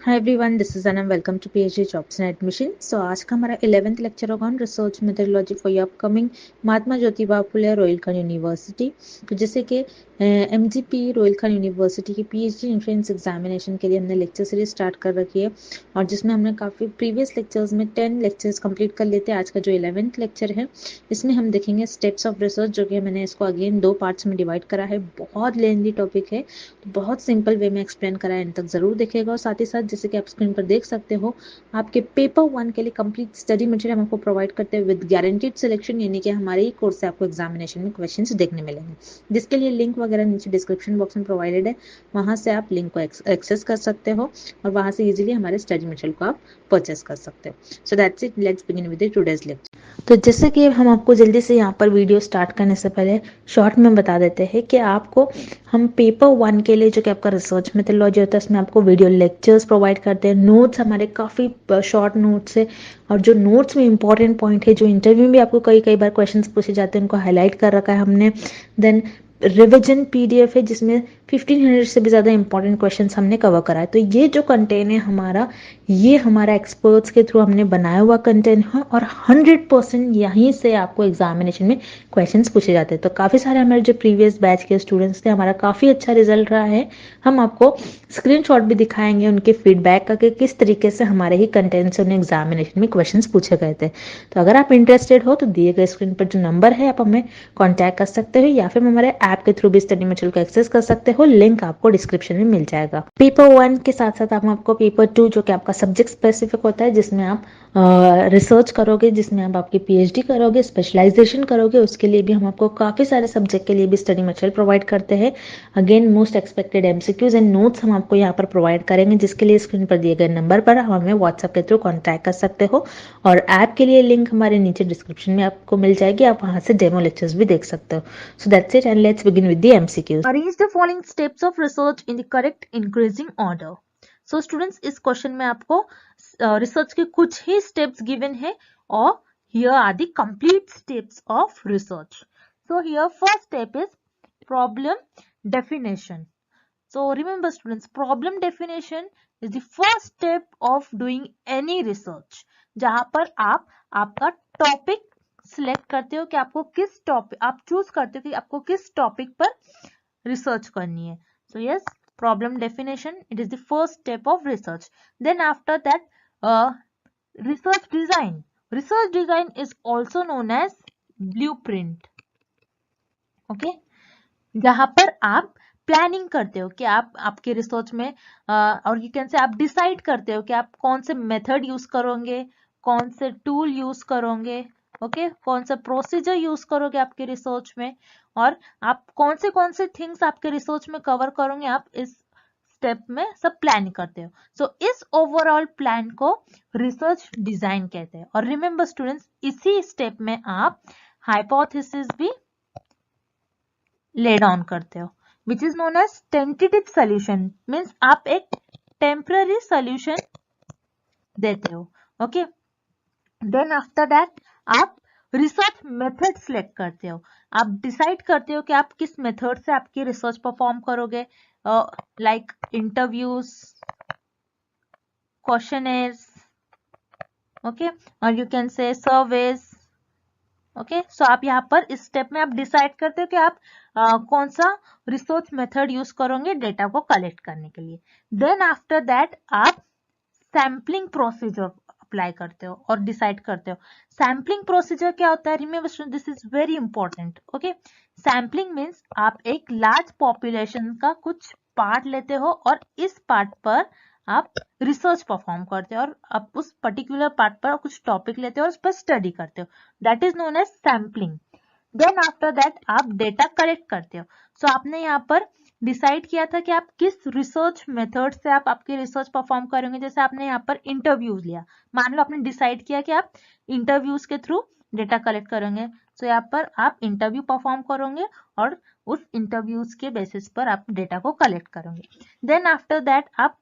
Hi everyone, this is Anam. Welcome to PhD jobs and admission. So आज का हमारा 11th lecture होगा on research methodology for your upcoming Mahatma Jyotiba Phule Rohilkhand university. तो जैसे कि MGP रोहिलखंड यूनिवर्सिटी की PhD एंट्रेंस एग्जामिनेशन के लिए हमने लेक्चर सीरीज स्टार्ट कर रखी है, और जिसमें हमने काफ़ी प्रीवियस लेक्चर्स में 10 लेक्चर्स कंप्लीट कर लेते हैं। आज का जो 11th लेक्चर है, इसमें हम देखेंगे स्टेप्स ऑफ रिसर्च, जो कि मैंने इसको अगेन 2 पार्ट्स में डिवाइड करा है। बहुत लेंथी टॉपिक है, तो बहुत सिंपल वे में एक्सप्लेन करा है, एंड तक जरूर देखेगा। और साथ ही साथ जैसे कि आप स्क्रीन पर देख सकते हो, आपके पेपर 1 के लिए कंप्लीट स्टडी मटेरियल हम आपको प्रोवाइड करते हैं विद गारंटीड सिलेक्शन, यानी कि हमारे ही कोर्स से आपको एग्जामिनेशन में क्वेश्चंस देखने मिलेंगे, जिसके लिए लिंक वगैरह नीचे डिस्क्रिप्शन बॉक्स में प्रोवाइडेड है। वहां से आप लिंक को एक्सेस कर सकते हो और वहां से इजीली हमारे स्टडी मटेरियल को आप परचेस कर सकते हो। So that's it, let's begin with today's lecture. तो जैसे कि हम आपको जल्दी से यहाँ पर वीडियो स्टार्ट करने से पहले शॉर्ट में बता देते हैं कि आपको हम पेपर 1 के लिए, जो कि आपका रिसर्च मेथोडोलॉजी होता है, उसमें आपको वीडियो लेक्चर्स प्रोवाइड करते हैं। नोट्स हमारे काफ़ी शॉर्ट नोट्स है, और जो नोट्स में इंपॉर्टेंट पॉइंट है, जो इंटरव्यू में भी आपको कई कई बार क्वेश्चंस पूछे जाते हैं, उनको हाईलाइट कर रखा है हमने। देन रिविजन PDF है, जिसमें 1500 से भी ज़्यादा इंपॉर्टेंट क्वेश्चंस हमने कवर करा है। तो ये जो कंटेंट है हमारा, ये हमारा एक्सपर्ट्स के थ्रू हमने बनाया हुआ कंटेंट है, और 100% यहीं से आपको एग्जामिनेशन में क्वेश्चंस पूछे जाते हैं। तो काफ़ी सारे हमारे जो प्रीवियस बैच के स्टूडेंट्स थे, हमारा काफ़ी अच्छा रिजल्ट रहा है। हम आपको स्क्रीनशॉट भी दिखाएंगे उनके फीडबैक का, कि किस तरीके से हमारे ही कंटेंट से उन्हें एग्जामिनेशन में क्वेश्चंस पूछे गए थे। तो अगर आप इंटरेस्टेड हो तो दिए गए स्क्रीन पर जो नंबर है, आप हमें कॉन्टैक्ट कर सकते हो, या फिर हमारे ऐप के थ्रू भी स्टडी मटेरियल को एक्सेस कर सकते हो। लिंक आपको डिस्क्रिप्शन में मिल जाएगा। पेपर 1 के साथ साथ हम आपको पेपर 2, जो कि आपका सब्जेक्ट स्पेसिफिक होता है, जिसमें आप रिसर्च करोगे, जिसमें आप आपकी PhD करोगे, स्पेशलाइजेशन करोगे, उसके लिए भी हम आपको काफ़ी सारे सब्जेक्ट के लिए भी स्टडी मटेरियल प्रोवाइड करते हैं। Again most expected MCQs and notes हम आपको यहाँ पर प्रोवाइड करेंगे, जिसके लिए स्क्रीन पर दिए गए नंबर पर आप हमें व्हाट्सएप के थ्रू कॉन्टैक्ट कर सकते हो। और ऐप के लिए लिंक हमारे नीचे डिस्क्रिप्शन में आपको मिल जाएगी, आप वहाँ से डेमो लेक्चर्स भी देख सकते हो। So that's it, and let's begin with the MCQs। Arrange the following steps of research in the correct increasing order. So students, इस क्वेश्चन में आपको रिसर्च के कुछ ही स्टेप्स गिवन है, और here are the complete steps of research. So here first step is problem definition. So remember students, problem definition is the first step of doing any research, जहां पर आप आपका टॉपिक सिलेक्ट करते हो कि आपको किस टॉपिक, आप चूज करते हो कि आपको किस टॉपिक पर रिसर्च करनी है. So yes, problem definition, it is the first step of research. Then after that, research design. Research design is also known as blueprint. Okay, जहां पर आप प्लानिंग करते हो कि आप आपके रिसर्च में और यू कैन से आप डिसाइड करते हो कि आप कौन से मेथड यूज करोगे, कौन से टूल यूज करोगे, ओके कौन सा प्रोसीजर यूज करोगे आपके रिसर्च में, और आप कौन से थिंग्स आपके रिसर्च में कवर करोगे, आप इस स्टेप में सब प्लान करते हो. सो इस ओवरऑल प्लान को रिसर्च डिजाइन कहते हैं. और रिमेंबर स्टूडेंट्स, इसी स्टेप में आप हाइपोथेसिस भी ले डाउन करते हो, which is known as tentative solution. Means आप एक टेम्पररी सोल्यूशन देते हो. ओके, देन आफ्टर दैट आप रिसर्च मेथड सिलेक्ट करते हो. आप डिसाइड करते हो कि आप किस मेथड से आपकी रिसर्च परफॉर्म करोगे, लाइक इंटरव्यूज, क्वेश्चनर्स, ओके, और you can say surveys. Okay, so आप यहाँ पर इस स्टेप में आप डिसाइड करते हो कि आप कौन सा रिसर्च मेथड यूज करोगे डेटा को कलेक्ट करने के लिए. देन आफ्टर दैट आप सैम्पलिंग प्रोसीजर अप्लाई करते हो और डिसाइड करते हो. सैम्पलिंग प्रोसीजर क्या होता है? Remember this is very important. Okay, sampling means आप एक लार्ज पॉपुलेशन का कुछ पार्ट लेते हो, और इस पार्ट पर आप रिसर्च परफॉर्म करते हो, और आप उस पर्टिकुलर पार्ट पर कुछ टॉपिक लेते हो और उस पर स्टडी करते हो. That is known as sampling. Then after that आप डेटा कलेक्ट करते हो. सो आपने यहाँ पर डिसाइड किया था कि आप किस रिसर्च मेथड से आप आपकी रिसर्च परफॉर्म करेंगे. जैसे आपने यहाँ पर इंटरव्यूज लिया, मान लो आपने डिसाइड किया कि आप इंटरव्यूज के थ्रू डेटा कलेक्ट करेंगे. सो यहाँ पर आप इंटरव्यू परफॉर्म करोगे और उस इंटरव्यूज के बेसिस पर आप डेटा को कलेक्ट करोगे. देन आफ्टर दैट आप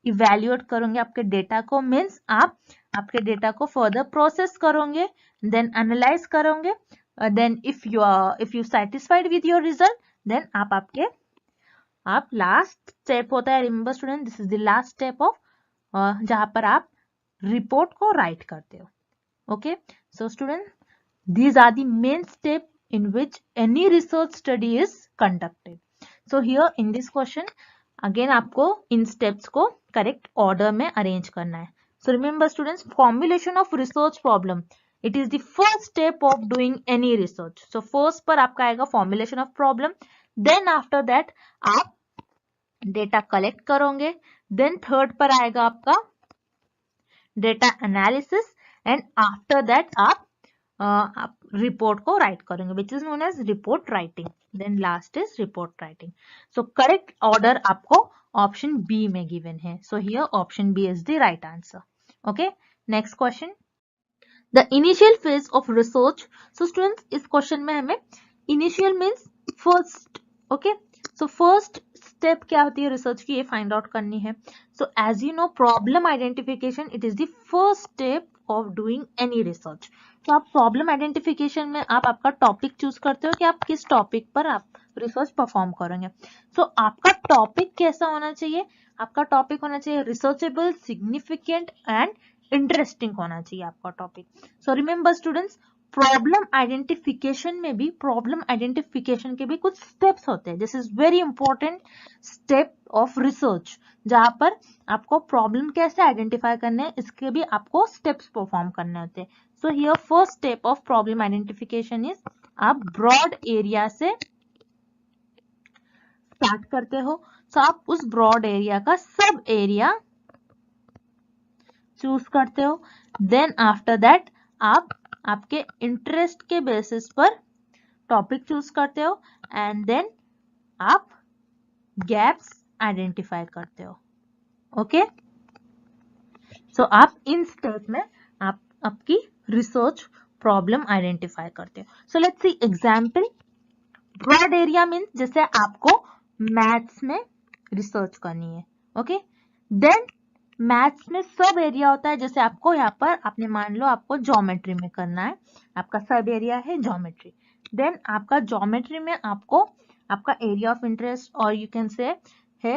इवेल्युएट करोगे आपके डेटा को. मीन्स आप आपके डेटा को फर्दर प्रोसेस करोगे, देन एनालाइज करोगे. Then if you satisfied with your result, then आप लास्ट स्टेप होता है. Remember student, this is the last step of जहां पर आप रिपोर्ट को राइट करते हो. Okay, so student, these are the main step in which any research study is conducted. So here in this question again आपको इन steps को correct order में arrange करना है. So remember students, formulation of research problem, it is the first step of doing any research. So first पर आपका आएगा formulation of problem, then after that आप data collect करोगे, then third पर आएगा आपका data analysis, and after that आप report को राइट करेंगे, which is known as report writing. Then last is report writing. So correct order आपको option B में गिवन है. So here option B is the right answer. Okay, next question, the initial phase of research. So students, इस question में हमें initial means first. Okay, so first step क्या होती है research की, ये फाइंड आउट करनी है. So as you know, problem identification it is the first step of doing any research. तो आप प्रॉब्लम आइडेंटिफिकेशन में आप आपका टॉपिक चूज करते हो कि आप किस टॉपिक पर आप रिसर्च परफॉर्म करेंगे. सो आपका टॉपिक कैसा होना चाहिए, आपका टॉपिक होना चाहिए रिसर्चेबल, सिग्निफिकेंट एंड इंटरेस्टिंग होना चाहिए आपका टॉपिक. सो रिमेंबर स्टूडेंट्स, प्रॉब्लम आइडेंटिफिकेशन में भी, प्रॉब्लम आइडेंटिफिकेशन के भी कुछ स्टेप्स होते हैं. This is very important step of research, जहां पर आपको प्रॉब्लम कैसे आइडेंटिफाई करने हैं इसके भी आपको स्टेप्स परफॉर्म करने होते हैं. So here first step of problem identification is, आप ब्रॉड एरिया से स्टार्ट करते हो. सो आप उस ब्रॉड एरिया का सब एरिया चूज करते हो. देन आफ्टर दैट आप आपके इंटरेस्ट के बेसिस पर टॉपिक चूज करते हो, एंड देन आप गैप्स आइडेंटिफाई करते हो. ओके, सो आप इन स्टेप में आप आपकी रिसर्च प्रॉब्लम आइडेंटिफाई करते हो. So let's see example. Broad area means जैसे आपको मैथ्स में रिसर्च करनी है. ओके, देन मैथ्स में सब एरिया होता है, जैसे आपको यहाँ पर आपने मान लो आपको ज्योमेट्री में करना है, आपका सब एरिया है ज्योमेट्री. देन आपका ज्योमेट्री में आपको आपका एरिया ऑफ इंटरेस्ट, और यू कैन से है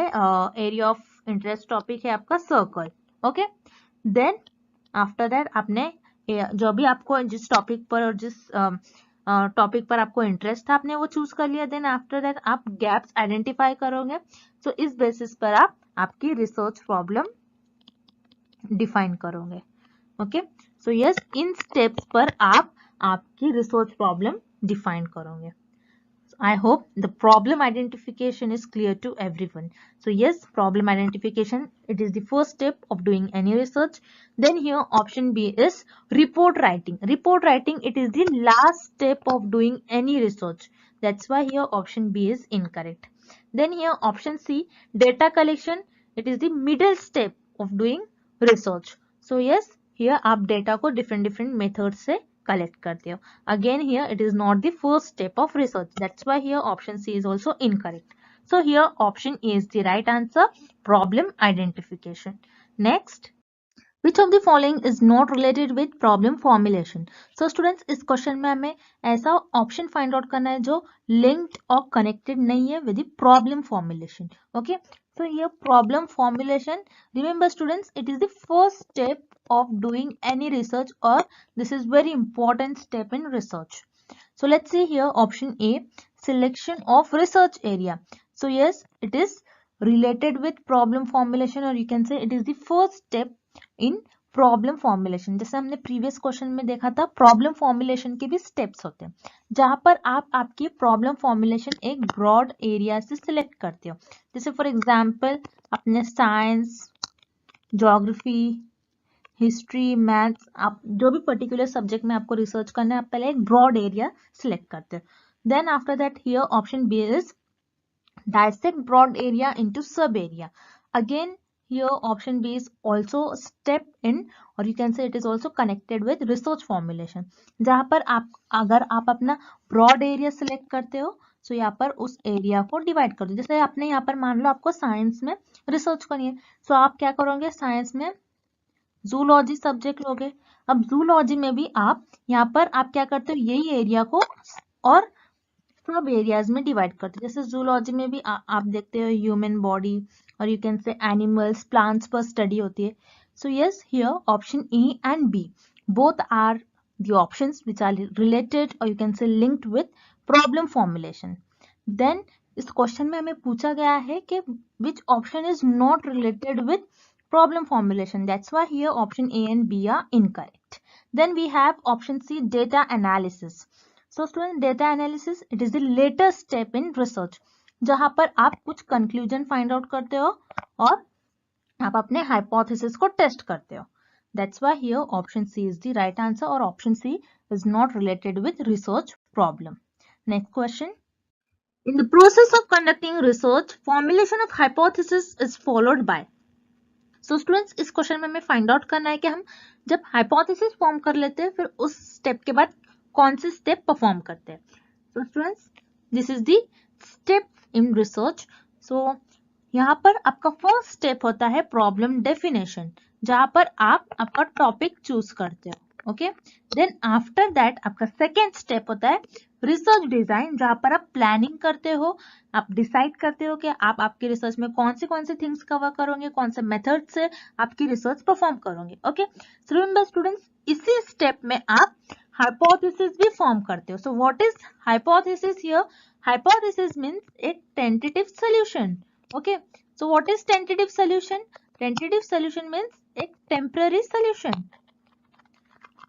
एरिया ऑफ इंटरेस्ट टॉपिक है आपका circle. Okay, then after that आपने जो भी आपको जिस टॉपिक पर और जिस टॉपिक पर आपको इंटरेस्ट था आपने वो चूज कर लिया. देन आफ्टर दैट आप गैप्स आइडेंटिफाई करोगे. सो इस बेसिस पर आप आपकी रिसर्च प्रॉब्लम डिफाइन करोगे. ओके, सो यस, इन स्टेप्स पर आप आपकी रिसर्च प्रॉब्लम डिफाइन करोगे. I hope the problem identification is clear to everyone. So yes, problem identification, it is the first step of doing any research. Then here option B is report writing. Report writing, it is the last step of doing any research. That's why here option B is incorrect. Then here option C, data collection, it is the middle step of doing research. So yes, here आप data को different methods से collect करते हो. Again here it is not the first step of research. That's why here option C is also incorrect. So here option A is the right answer, problem identification. Next, which of the following is not related with problem formulation? So students, इस question में हमें ऐसा option find out करना है जो linked और connected नहीं है with problem formulation. Okay, so here problem formulation, remember students, it is the first step of doing any research, or this is very important step in research. So let's see here option A, selection of research area. So yes, it is related with problem formulation, or you can say it is the first step in problem formulation. जैसे हमने previous question में देखा था, problem formulation के भी steps होते हैं, जहां पर आप आपकी प्रॉब्लम फॉर्मुलेशन एक ब्रॉड एरिया से सिलेक्ट करते हो. जैसे फॉर एग्जांपल अपने साइंस, ज्योग्राफी, हिस्ट्री, मैथ्स, आप जो भी पर्टिकुलर सब्जेक्ट में आपको रिसर्च करना है, आप पहले एक ब्रॉड एरिया सिलेक्ट करते हो. Then after that here option B is dissect broad area into sub area. Again here option B is also step in, or you can say it is also connected with research formulation, जहां पर आप अगर आप अपना broad area select करते हो, so यहाँ पर उस एरिया को डिवाइड कर दो. जैसे आपने यहाँ पर मान लो आपको साइंस में रिसर्च करनी है, so आप क्या करोगे, साइंस में जूलॉजी सब्जेक्ट लोगे. अब जूलॉजी में भी आप यहाँ पर आप क्या करते हो, यही एरिया को और सब एरियाज में डिवाइड करते हैं. जैसे जूलॉजी में भी आप देखते हो ह्यूमन बॉडी और you can say animals, plants पर स्टडी होती है. So yes, here option A and B both are the options which are related or you can say linked with problem formulation. Then इस question में हमें पूछा गया है कि which option is not related with problem formulation. That's why here option A and B are incorrect. Then we have option C, data analysis. So student, data analysis, it is the latest step in research, जहां पर आप कुछ conclusion find out करते हो और आप अपने hypothesis को test करते हो. That's why here option C is the right answer, or option C is not related with research problem. Next question. In the process of conducting research, formulation of hypothesis is followed by. So students, इस question में हमें find out करना है कि हम जब hypothesis form कर लेते हैं फिर उस स्टेप के बाद कौन से स्टेप परफॉर्म करते हैं. So students, this is the step in research. So यहाँ पर आपका फर्स्ट स्टेप होता है प्रॉब्लम डेफिनेशन, जहां पर आप आपका टॉपिक चूज करते हो. ओके, देन आफ्टर दैट आपका सेकेंड स्टेप होता है रिसर्च डिजाइन, जहां पर आप प्लानिंग करते हो, आप डिसाइड करते हो कि आप आपके रिसर्च में कौन से थिंग्स कवर करोगे, कौन से मेथड से आपकी रिसर्च परफॉर्म करोगे. ओके, सो रिमेंबर स्टूडेंट्स, इसी स्टेप में आप हाइपोथेसिस भी फॉर्म करते हो. So what is hypothesis here? Hypothesis means एक tentative solution. Okay, so what is tentative solution? Tentative solution means एक temporary solution.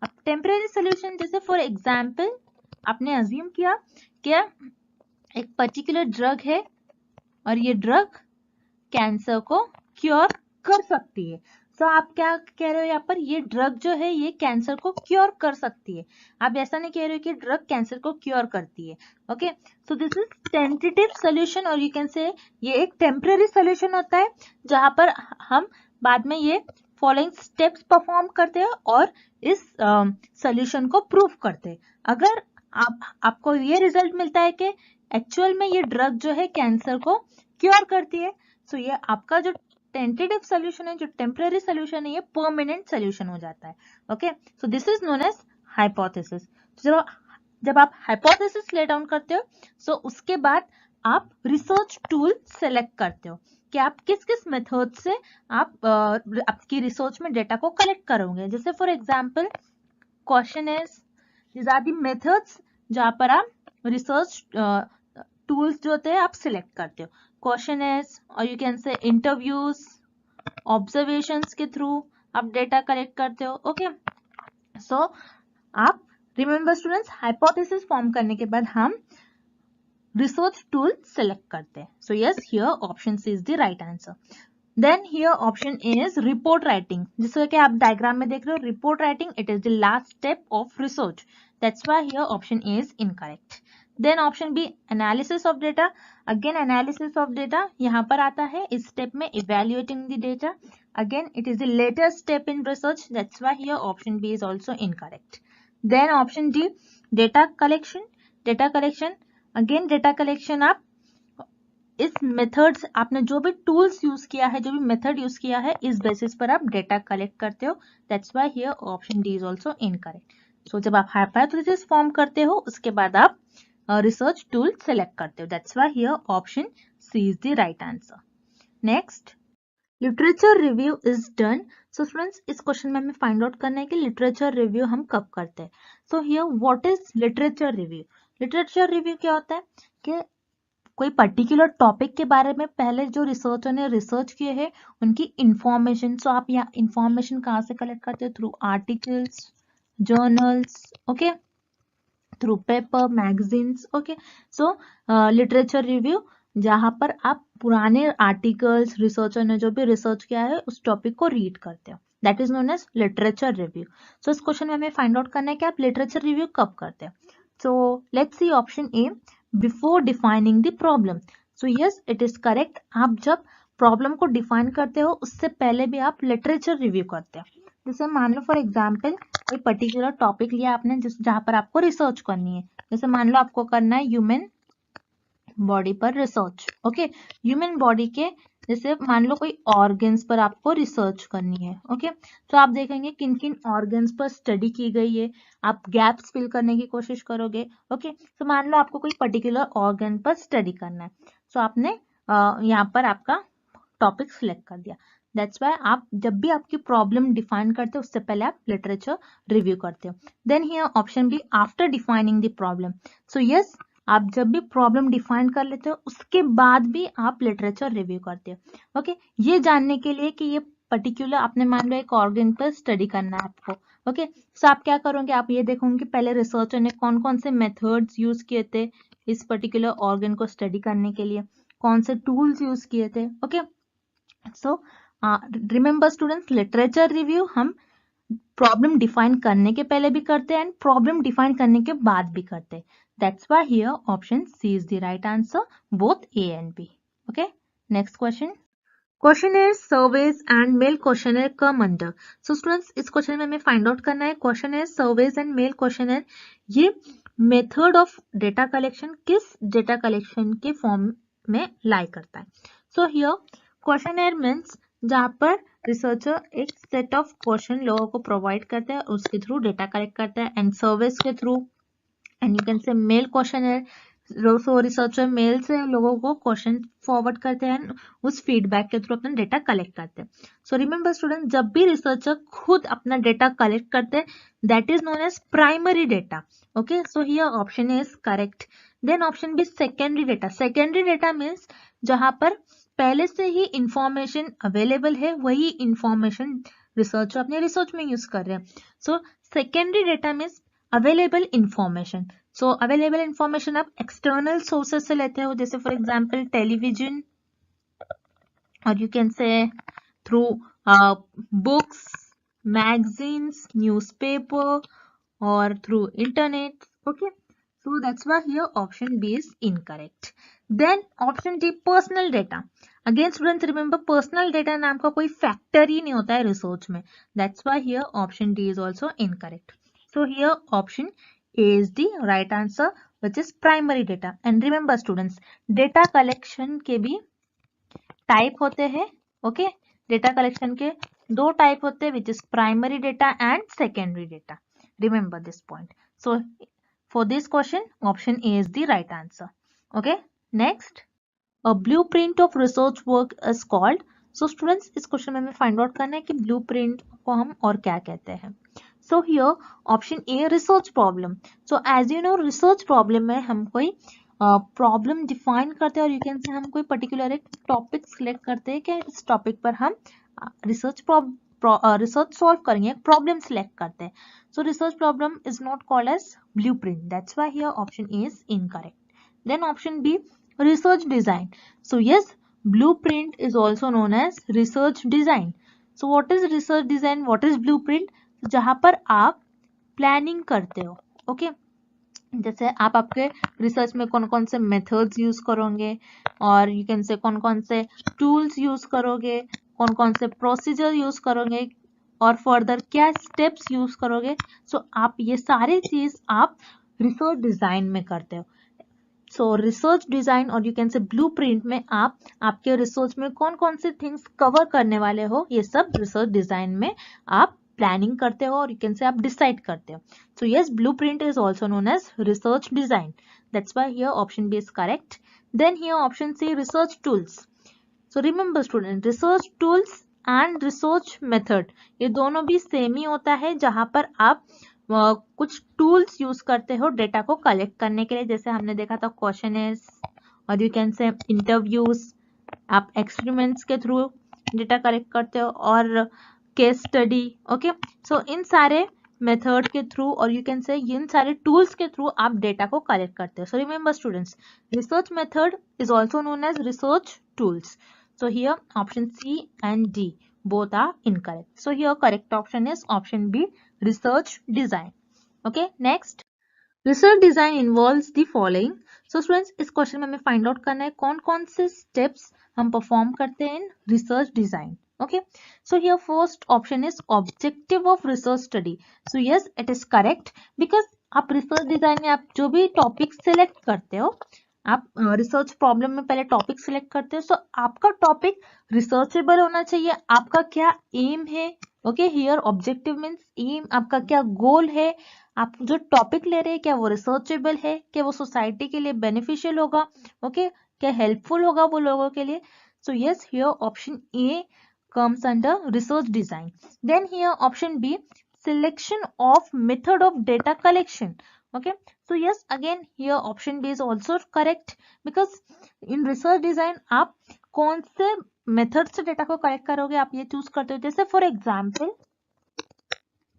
अब temporary solution जैसे for example आपने assume किया कि एक particular drug है और ये drug कैंसर को क्योर कर सकती है. तो आप क्या कह रहे हो यहाँ पर, ये ड्रग जो है ये कैंसर को क्योर कर सकती है. आप ऐसा नहीं कह रहे हो कि ड्रग कैंसर को क्योर करती है. Okay, so this is tentative solution, और यू कैन से ये एक टेम्पररी सोल्यूशन होता है जहां पर हम बाद में ये फॉलोइंग स्टेप्स परफॉर्म करते हैं और इस सोल्यूशन को प्रूव करते हैं. अगर आपको ये रिजल्ट मिलता है कि एक्चुअल में ये ड्रग जो है कैंसर को क्योर करती है, सो ये आपका जो टेंटेटिव सोल्यूशन है, जो टेम्पररी सोल्यूशन है, ये परमानेंट सोल्यूशन हो जाता है. Okay, so this is known as hypothesis. जब आप हाइपोथेसिस ले डाउन करते हो, सो उसके बाद आप रिसर्च टूल सेलेक्ट करते हो कि आप किस किस मेथड से आप आपकी रिसर्च में डेटा को कलेक्ट करोगे. जैसे for example question is, these are the methods जहां पर आप रिसर्च टूल्स जो होते हैं आप सिलेक्ट करते हो. क्वेश्चन इज, और यू कैन से इंटरव्यूज, ऑब्जर्वेशंस के थ्रू आप डेटा कलेक्ट करते हो. ओके, सो आप रिमेंबर स्टूडेंट्स, हाइपोथेसिस फॉर्म करने के बाद हम रिसर्च टूल सेलेक्ट करते हैं. So yes, here option C is the right answer. Then here option A is report writing. जैसे कि आप डायग्राम में देख रहे हो, report writing it is the last step of research. That's why here option A is incorrect. Then option B, analysis of data. Again analysis of data यहाँ पर आता है इस स्टेप में, evaluating the data. Again it is the latest step in research. That's why here option B is also incorrect. Then option D, data collection. Data collection, again data collection आप इस methods, आपने जो भी टूल्स यूज किया है, जो भी method use किया है, इस बेसिस पर आप डेटा कलेक्ट करते हो. That's why here option D is also incorrect. So जब आप हाइपोथेसिस फॉर्म करते हो उसके बाद आप रिसर्च टूल सेलेक्ट करते हो. That's why here option C is the right answer. Next, literature review is done. So students, इस क्वेश्चन में हमें फाइंड आउट करना है कि लिटरेचर रिव्यू हम कब करते हैं. So here what is literature review? Literature review क्या होता है कि कोई पर्टिकुलर टॉपिक के बारे में पहले जो रिसर्चर ने रिसर्च किए हैं उनकी इंफॉर्मेशन. सो आप यहाँ इंफॉर्मेशन कहाँ से कलेक्ट करते हो? Through articles, journals, okay, through paper, magazines. Okay, so literature review जहां पर आप पुराने आर्टिकल्स, रिसर्चर ने जो भी रिसर्च किया है उस टॉपिक को रीड करते हो. That is known as literature review. So इस क्वेश्चन में हमें फाइंड आउट करना है कि आप लिटरेचर रिव्यू कब करते हैं. So let's see option A, before defining the problem. So yes, it is correct. आप जब प्रॉब्लम को डिफाइन करते हो उससे पहले भी आप लिटरेचर रिव्यू करते हो. जैसे मान लो फॉर एग्जाम्पल कोई पर्टिकुलर टॉपिक लिया आपने जहां पर आपको रिसर्च करनी है. जैसे मान लो आपको करना है ह्यूमन बॉडी पर रिसर्च. ओके, ह्यूमन बॉडी के जैसे मान लो कोई ऑर्गन्स पर आपको रिसर्च करनी है. ओके, तो आप देखेंगे किन किन ऑर्गन्स पर स्टडी की गई है, आप गैप्स फिल करने की कोशिश करोगे. ओके, तो मान लो आपको कोई पर्टिकुलर ऑर्गन पर स्टडी करना है. सो आपने यहाँ पर आपका टॉपिक सिलेक्ट कर दिया। दैट्स वाई आप जब भी आपकी प्रॉब्लम डिफाइन करते हो उससे पहले आप लिटरेचर रिव्यू करते हो। Then here option B, after defining the problem. So yes, आप जब भी प्रॉब्लम डिफाइन कर लेते हो उसके बाद भी आप लिटरेचर रिव्यू करते हो। ओके, ये जानने के लिए कि ये पर्टिकुलर आपने मान लो एक ऑर्गन पर स्टडी करना है आपको। ओके, सो आप क्या करोगे, आप ये देखोगे पहले रिसर्चर ने कौन कौन से मेथड्स यूज किए थे इस पर्टिकुलर ऑर्गन को स्टडी करने के लिए, कौन से टूल्स यूज किए थे। Okay, so remember students, literature review हम प्रॉब्लम डिफाइन करने के पहले भी करते हैं एंड प्रॉब्लम डिफाइन करने के बाद भी करते हैं। That's why here option C is the right answer, both A and B. Okay, next question, questionnaire surveys and mail questionnaire come under. So students, इस क्वेश्चन में हमें फाइंड आउट करना है questionnaire surveys and mail questionnaire ये method of data collection किस data collection के form में lie करता है। सो हियर क्वेश्चनर मीन्स जहां पर रिसर्चर एक सेट ऑफ क्वेश्चन लोगों को प्रोवाइड करते हैं, उसके थ्रू डेटा कलेक्ट करता है, एंड सर्विस के through, and you can say mail questionnaire, so researcher mail से लोगों को क्वेश्चन फॉरवर्ड करते हैं, उस फीडबैक के थ्रू अपना डेटा कलेक्ट करते हैं। सो रिमेंबर स्टूडेंट, जब भी रिसर्चर खुद अपना डेटा कलेक्ट करते हैं that is known as primary data. Okay, so here option is correct. Then option B, secondary data. Secondary data means जहां पर पहले से ही इंफॉर्मेशन अवेलेबल है, वही इंफॉर्मेशन रिसर्चर अपने रिसर्च में यूज कर रहे हैं। So secondary data means available information. So available information आप एक्सटर्नल सोर्सेस से लेते हो, जैसे फॉर एग्जांपल टेलीविजन, और you can say through books, magazines, newspaper, और through internet. Okay, so that's why here option B is incorrect. Then option D, personal data. Again students remember, personal data नाम का कोई factor ही नहीं होता है research में, that's why here option D is also incorrect. So here option A is the right answer, which is primary data. And remember students, data collection के भी type होते हैं। okay, data collection के दो type होते हैं, which is primary data and secondary data. Remember this point. So for this question, option A is the right answer. Okay, next, a blueprint of research work is called. So students, इस question में हमें find out करना है कि blueprint को हम और क्या कहते हैं। So here option A, research problem. So as you know, research problem में हम कोई प्रॉब्लम डिफाइन करते हैं, और यू कैन से हम कोई पर्टिकुलर एक टॉपिक सिलेक्ट करते हैं कि इस टॉपिक पर हम रिसर्च सॉल्व करेंगे, प्रॉब्लम सिलेक्ट करते हैं। So research problem is not called as blueprint. That's why here option A is incorrect. Then option B, research design. So yes, blueprint is also known as research design. So what is research design? What is blueprint? जहां पर आप planning करते हो। Okay, जैसे आप आपके research में कौन कौन से मेथड्स यूज करोगे, और यू कैन से कौन कौन से टूल्स यूज करोगे, कौन कौन से प्रोसीजर यूज करोगे, और फर्दर क्या स्टेप्स यूज करोगे। सो आप ये सारी चीज आप रिसर्च डिजाइन में करते हो। सो रिसर्च डिजाइन और यू कैन से ब्लूप्रिंट में आप आपके रिसर्च में कौन कौन से थिंग्स कवर करने वाले हो, ये सब रिसर्च डिजाइन में आप प्लानिंग करते हो, और यू कैन से आप डिसाइड करते हो। So yes, blueprint is also known as research design. That's why here option B is correct. Then here option C, research tools. So remember student, research tools and research method ये दोनों भी same ही होता है, जहां पर आप कुछ tools use करते हो डेटा को कलेक्ट करने के लिए, जैसे हमने देखा था क्वेश्चनर्स, और यू कैन से इंटरव्यूज, आप एक्सपेरिमेंट्स के थ्रू डेटा कलेक्ट करते हो, और केस स्टडी. ओके, सो इन सारे मेथड के थ्रू और यू कैन से इन सारे टूल्स के थ्रू आप डेटा को कलेक्ट करते हो. So remember students, research method is also known as research tools. So here option C and D both are incorrect. So here correct option is option B, research design. Okay, next, research design involves the following. So students, इस question में हमें find out करना है कौन कौन से steps हम perform करते हैं in research design. Okay, so here first option is objective of research study. So yes, it is correct because आप रिसर्च डिजाइन में आप जो भी टॉपिक सिलेक्ट करते हो, आप रिसर्च प्रॉब्लम में पहले टॉपिक सिलेक्ट करते हो, सो आपका टॉपिक रिसर्चेबल होना चाहिए. आपका क्या एम है. Okay, here objective means aim, आपका क्या गोल है, आप जो टॉपिक ले रहे हैं क्या वो रिसर्चेबल है, क्या वो सोसाइटी के लिए बेनिफिशियल होगा, ओके क्या हेल्पफुल होगा वो लोगों के लिए. So yes, here option A comes under research design. Then here option B, selection of method of data collection. Okay, so yes, again here option B is also correct, because in research design आप कौन से method से data को collect करोगे आप ये choose करते हो. जैसे फॉर एग्जाम्पल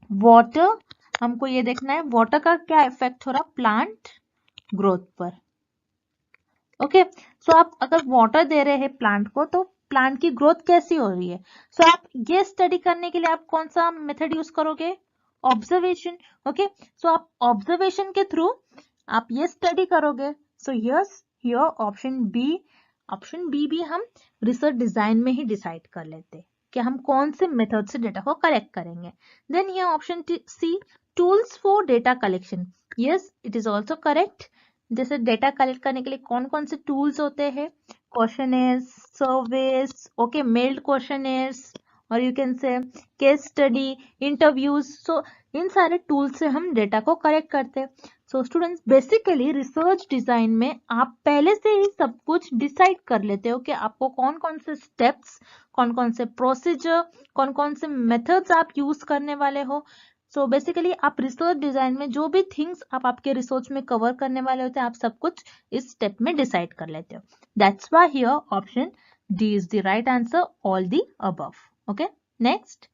वाटर, हमको ये देखना है वाटर का क्या इफेक्ट हो रहा प्लांट ग्रोथ पर. ओके, सो आप अगर वाटर दे रहे हैं प्लांट को तो प्लांट की ग्रोथ कैसी हो रही है. सो आप ये स्टडी करने के लिए आप कौन सा मेथड यूज करोगे, ऑब्जर्वेशन. ओके, सो आप ऑब्जर्वेशन के थ्रू आप ये स्टडी करोगे. So yes, here option B भी हम रिसर्च डिजाइन में ही डिसाइड कर लेते हैं कि हम कौन से मेथड से डेटा को कलेक्ट करेंगे. Then here option C, tools for data collection. Yes, it is also correct. जैसे डेटा कलेक्ट करने के लिए कौन कौन से टूल्स होते हैं, questionnaires, surveys, okay, mailed questionnaires, और you can say case study, interviews. So इन सारे टूल्स से हम डेटा को कलेक्ट करते हैं. So students, basically research design में आप पहले से ही सब कुछ डिसाइड कर लेते हो कि आपको कौन कौन से स्टेप्स, कौन कौन से प्रोसीजर, कौन कौन से मेथड्स आप यूज करने वाले हो. सो बेसिकली आप रिसर्च डिजाइन में जो भी थिंग्स आप आपके रिसर्च में कवर करने वाले होते हैं आप सब कुछ इस स्टेप में डिसाइड कर लेते हो. That's why here option D is the right answer, all the above. Okay, next,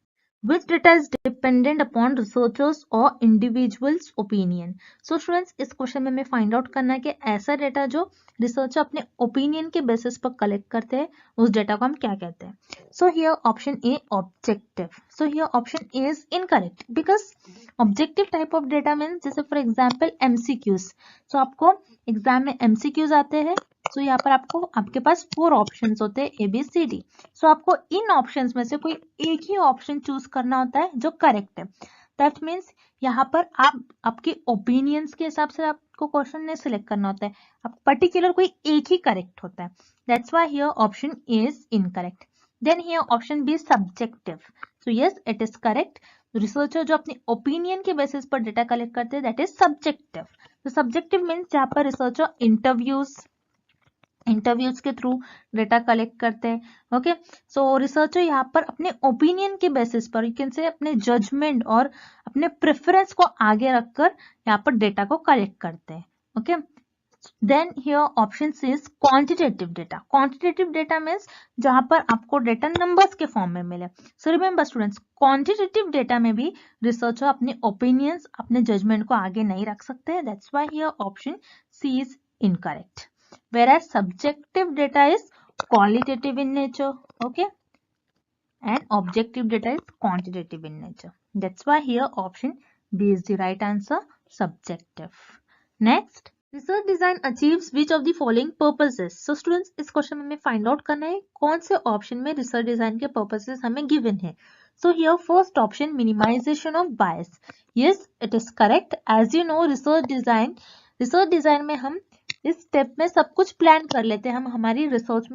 which data is dependent upon researchers or individuals opinion. So students, इस क्वेश्चन में हमें फाइंड आउट करना है कि ऐसा डेटा जो रिसर्चर अपने ओपिनियन के बेसिस पर कलेक्ट करते हैं उस डेटा को हम क्या कहते हैं. सो here option A, objective. So here option A is incorrect, because objective type of data means जैसे फॉर एग्जाम्पल एमसीक्यूज. सो आपको एग्जाम में एमसीक्यूज आते हैं. सो यहाँ पर आपके पास 4 ऑप्शंस होते हैं ए बी सी डी. सो आपको इन ऑप्शंस में से कोई एक ही ऑप्शन चूज करना होता है जो करेक्ट है. दैट मीन्स यहाँ पर आप आपके ओपिनियंस के हिसाब से आपको क्वेश्चन नहीं सिलेक्ट करना होता है, आप पर्टिकुलर कोई एक ही करेक्ट होता है. That's why here option A is incorrect. Then here option B, subjective. So yes, it is correct. Researcher जो अपने ओपिनियन के बेसिस पर डेटा कलेक्ट करते हैं दैट इज सब्जेक्टिव. तो सब्जेक्टिव मीन्स जहाँ पर रिसर्चर इंटरव्यूज के थ्रू डेटा कलेक्ट करते हैं. ओके, सो रिसर्चर यहाँ पर अपने ओपिनियन के बेसिस पर, यू कैन से अपने जजमेंट और अपने प्रेफरेंस को आगे रखकर यहाँ पर डेटा को कलेक्ट करते हैं. Okay, then here option C is quantitative data. Quantitative data means जहां पर आपको डेटा नंबर्स के फॉर्म में मिले. So remember students, quantitative data में भी रिसर्चर अपने ओपिनियंस, अपने जजमेंट को आगे नहीं रख सकते. That's why here option C is incorrect. Whereas subjective data is qualitative in nature, okay, and objective data is quantitative in nature. That's why here option B is the right answer, subjective. Next, research design achieves which of the following purposes. So students, इस question में हमें find out करना है कौन से option में research design के purposes हमें गिवन है. So here first option, minimization of bias. Yes, it is correct. As you know, research design में हम इस स्टेप में सब कुछ प्लान कर लेते हैं, हम हमारी रिसर्च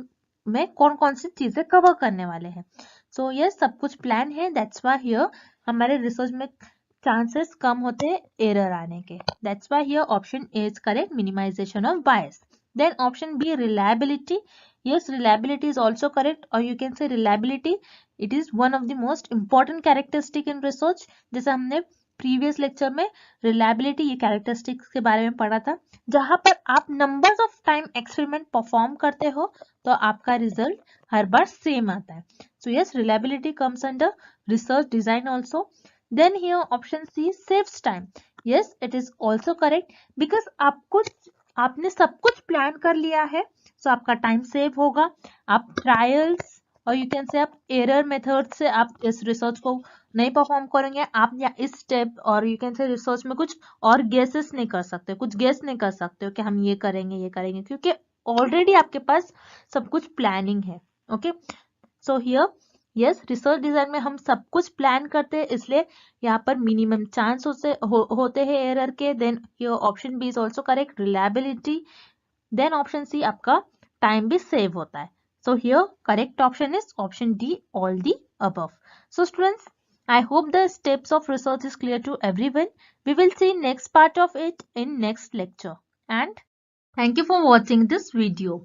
में कौन कौन सी चीजें कवर करने वाले हैं. सो ये सब कुछ प्लान है. दैट्स व्हाई हियर हमारे रिसर्च में चांसेस कम होते हैं एरर आने के. That's why here option A is correct, minimization of bias. Then option B, reliability. yes, reliability is also correct, or you can say reliability, it is one of the most important characteristic in research. जैसे हमने previous lecture में reliability ये characteristics के बारे में पढ़ा था. जहां पर आप numbers of time experiment perform करते हो तो आपका रिजल्ट हर बार सेम आता है. So yes, reliability comes under research design also. Then here option C, saves time. Yes, it is also correct, because आपने सब कुछ प्लान कर लिया है, सो आपका टाइम सेव होगा. आप ट्रायल्स और यू कैन से आप एरर मेथड से आप इस रिसर्च को नहीं परफॉर्म करेंगे. आप या इस स्टेप और यू कैन से रिसर्च में कुछ और गेसेस नहीं कर सकते, कुछ गेस नहीं कर सकते हो कि हम ये करेंगे, क्योंकि ऑलरेडी आपके पास सब कुछ प्लानिंग है. Okay, so here yes, research design में हम सब कुछ प्लान करते हैं, इसलिए यहाँ पर मिनिमम चांस होते हैं एरर के. Then here option B is also correct, reliability. Then option C, आपका टाइम भी सेव होता है. So here correct option is option D, all the above. So students, I hope the steps of research is clear to everyone. We will see next part of it in next lecture. And thank you for watching this video.